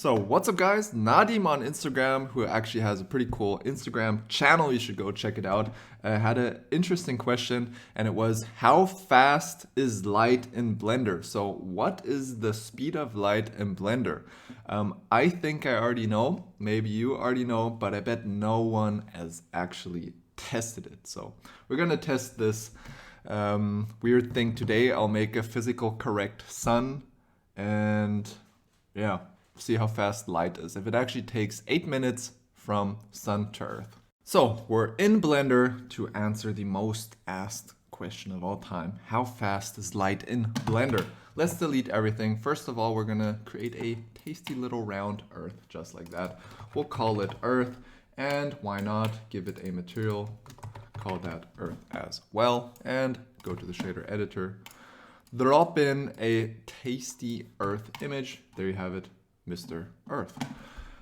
So what's up guys, Nadim on Instagram, who actually has a pretty cool Instagram channel, you should go check it out, had an interesting question, and it was, how fast is light in Blender? So what is the speed of light in Blender? I think I already know, maybe you already know, but I bet no one has actually tested it. So we're gonna test this weird thing today. I'll make a physical correct sun and yeah, see how fast light is. If it actually takes 8 minutes from sun to earth. So we're in Blender to answer the most asked question of all time. How fast is light in Blender? Let's delete everything. First of all, we're gonna create a tasty little round earth, just like that. We'll call it earth, and why not give it a material, call that earth as well, and go to the shader editor. Drop in a tasty earth image. There you have it, Mr. Earth.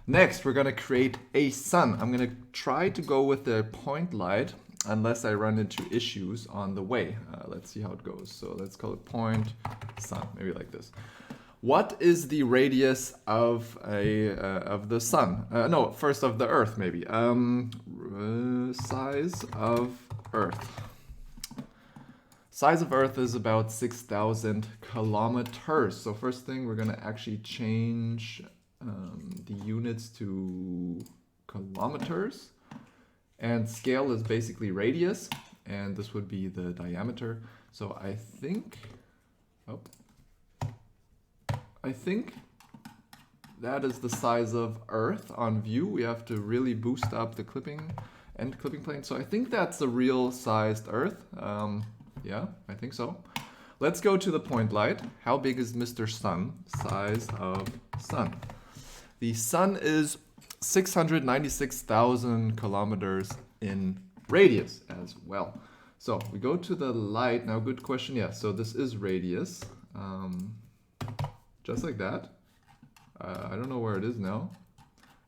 Next, we're gonna create a sun. I'm gonna try to go with the point light unless I run into issues on the way. Let's see how it goes. So let's call it point sun, maybe like this. What is the radius of the sun? No, first of the earth maybe. Size of earth. Size of Earth is about 6,000 kilometers. So first thing, we're gonna actually change the units to kilometers. And scale is basically radius, and this would be the diameter. So I think that is the size of Earth on view. We have to really boost up the clipping plane. So I think that's the real sized Earth. Yeah, I think so. Let's go to the point light. How big is Mr. Sun? Size of sun. The sun is 696,000 kilometers in radius as well. So we go to the light. Now, good question. Yeah, so this is radius. Just like that. I don't know where it is now.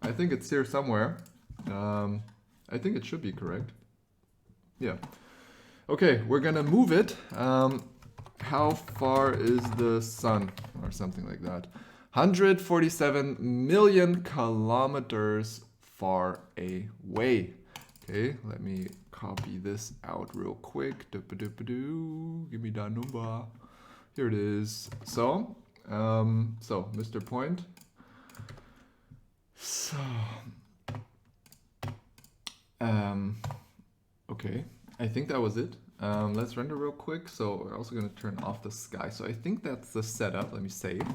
I think it's here somewhere. I think it should be correct. Yeah. Okay, we're gonna move it. How far is the sun? Or something like that. 147 million kilometers far away. Okay, let me copy this out real quick. Give me that number. Here it is. So Mr. Point. So, okay. I think that was it. Let's render real quick. So we're also going to turn off the sky. So I think that's the setup. Let me save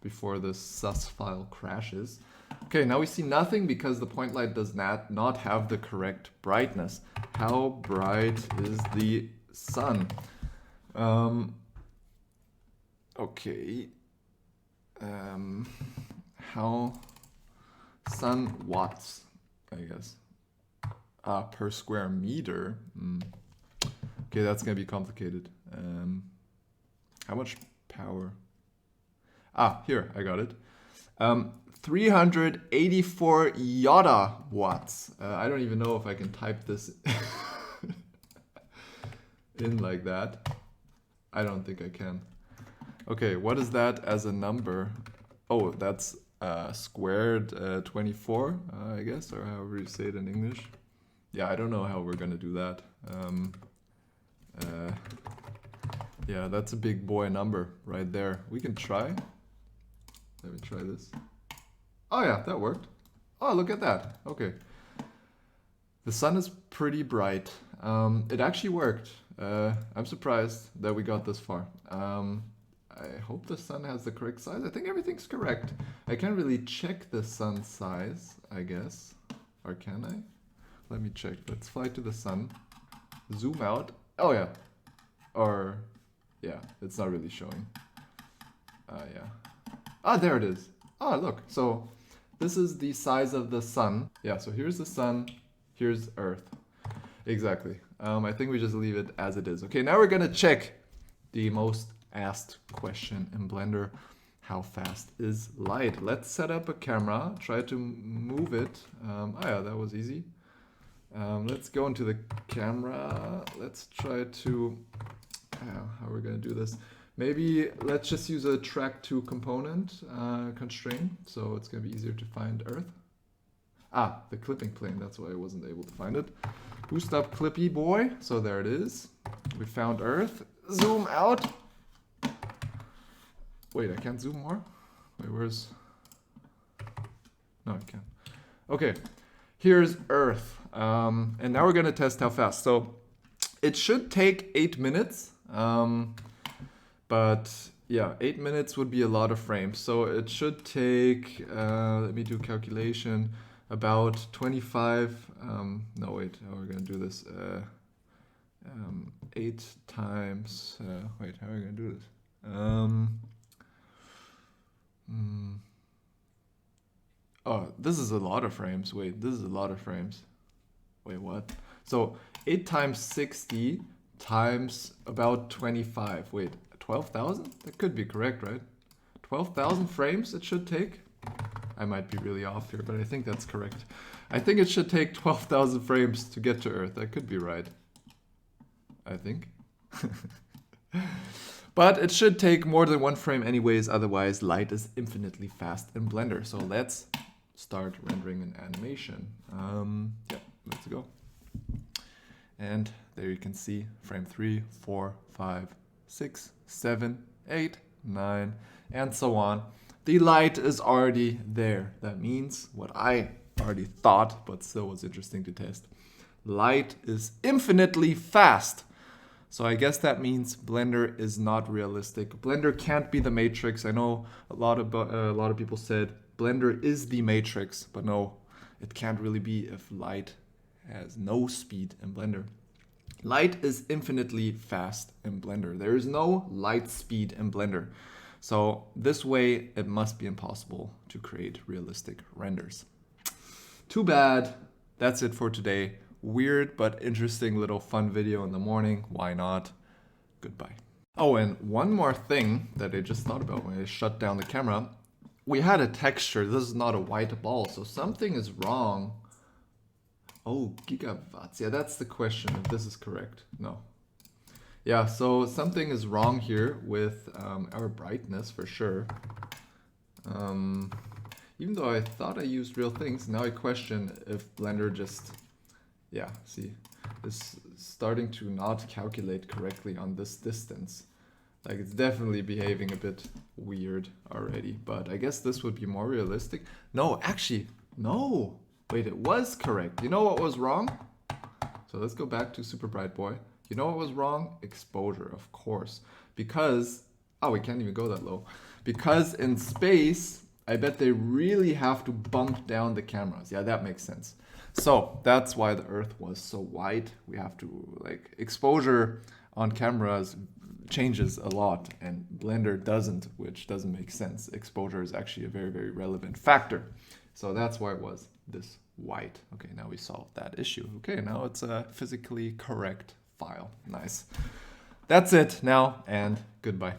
before the sus file crashes. Okay, now we see nothing because the point light does not have the correct brightness. How bright is the sun? Okay. How sun watts, I guess. Per square meter. Okay, that's gonna be complicated. How much power? Here, I got it. 384 yotta watts. I don't even know if I can type this in like that. I don't think I can. Okay, what is that as a number? Oh, that's squared 24, I guess, or however you say it in English. Yeah, I don't know how we're gonna do that. Yeah, that's a big boy number right there. We can try. Let me try this. Oh yeah, that worked. Oh, look at that. Okay. The sun is pretty bright. It actually worked. I'm surprised that we got this far. I hope the sun has the correct size. I think everything's correct. I can't really check the sun size, I guess. Or can I? Let me check. Let's fly to the sun. Zoom out. Oh yeah. Or yeah, it's not really showing. Yeah. Ah, there it is. Ah, look. So this is the size of the sun. Yeah, so here's the sun. Here's Earth. Exactly. I think we just leave it as it is. Okay, now we're gonna check the most asked question in Blender. How fast is light? Let's set up a camera. Try to move it. Oh yeah, that was easy. Let's go into the camera. Let's try to, how are we gonna do this? Maybe let's just use a track 2 component constraint, so it's going to be easier to find Earth. Ah, the clipping plane, that's why I wasn't able to find it. Boost up Clippy boy, so there it is. We found Earth. Zoom out. Wait, I can't zoom more? Wait, where's... No, I can't. Okay, here's Earth. And now we're going to test how fast. So it should take 8 minutes. But yeah, 8 minutes would be a lot of frames. So it should take, let me do calculation, about 25, no wait, how are we going to do this? 8 times, wait, how are we going to do this? Oh, this is a lot of frames. Wait, this is a lot of frames. Wait, what? So 8 times 60 times about 25. Wait, 12,000? That could be correct, right? 12,000 frames it should take? I might be really off here, but I think that's correct. I think it should take 12,000 frames to get to Earth. That could be right. I think. But it should take more than 1 frame anyways, otherwise light is infinitely fast in Blender. So let's start rendering an animation. Yeah, let's go. And there you can see frame 3, 4, 5, 6, 7, 8, 9, and so on. The light is already there. That means what I already thought, but still was interesting to test. Light is infinitely fast. So I guess that means Blender is not realistic. Blender can't be the Matrix. I know a lot of people said Blender is the Matrix, but no, it can't really be if light has no speed in Blender. Light is infinitely fast in Blender. There is no light speed in Blender. So this way, it must be impossible to create realistic renders. Too bad. That's it for today. Weird but interesting little fun video in the morning. Why not? Goodbye. Oh, and one more thing that I just thought about when I shut down the camera. We had a texture. This is not a white ball, so something is wrong. Oh, gigawatts. Yeah, that's the question, if this is correct. No. Yeah, so something is wrong here with our brightness for sure. Even though I thought I used real things, now I question if Blender just, yeah, see, is starting to not calculate correctly on this distance. Like, it's definitely behaving a bit weird already, but I guess this would be more realistic. No, actually, no. Wait, it was correct. You know what was wrong? So let's go back to Super Bright Boy. You know what was wrong? Exposure, of course. Because, oh, we can't even go that low. Because in space, I bet they really have to bump down the cameras. Yeah, that makes sense. So that's why the Earth was so white. We have to, like, exposure on cameras changes a lot and Blender doesn't, which doesn't make sense. Exposure is actually a very, very relevant factor. So that's why it was this white. Okay, now we solved that issue. Okay, now it's a physically correct file. Nice. That's it now, and goodbye.